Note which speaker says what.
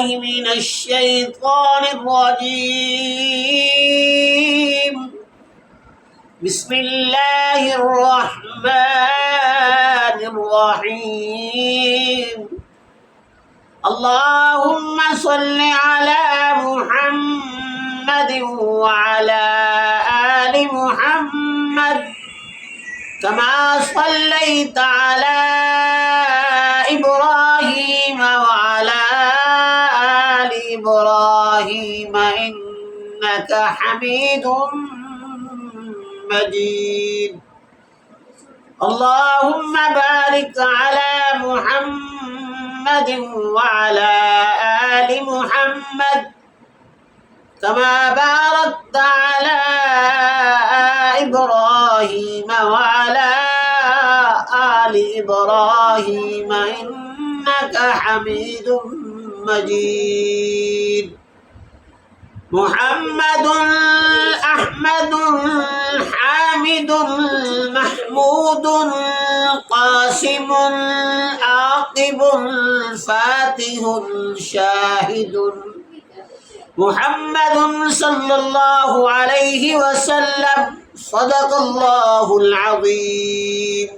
Speaker 1: بالله من الشيطان الرجيم. بسم الله الرحمن الرحيم. اللهم صل على محمد وعلى آل محمد كما صليت على إبراهيم وعلى آل إبراهيم إنك حميد مجيد. اللهم بارك على محمد وعلى آل محمد كما باركت على إبراهيم وعلى آل إبراهيم إنك حميد مجيد. محمد أحمد حامد محمود قاسم عاقب فاتح شاهد. محمد صلى الله عليه وسلم صدق الله العظيم.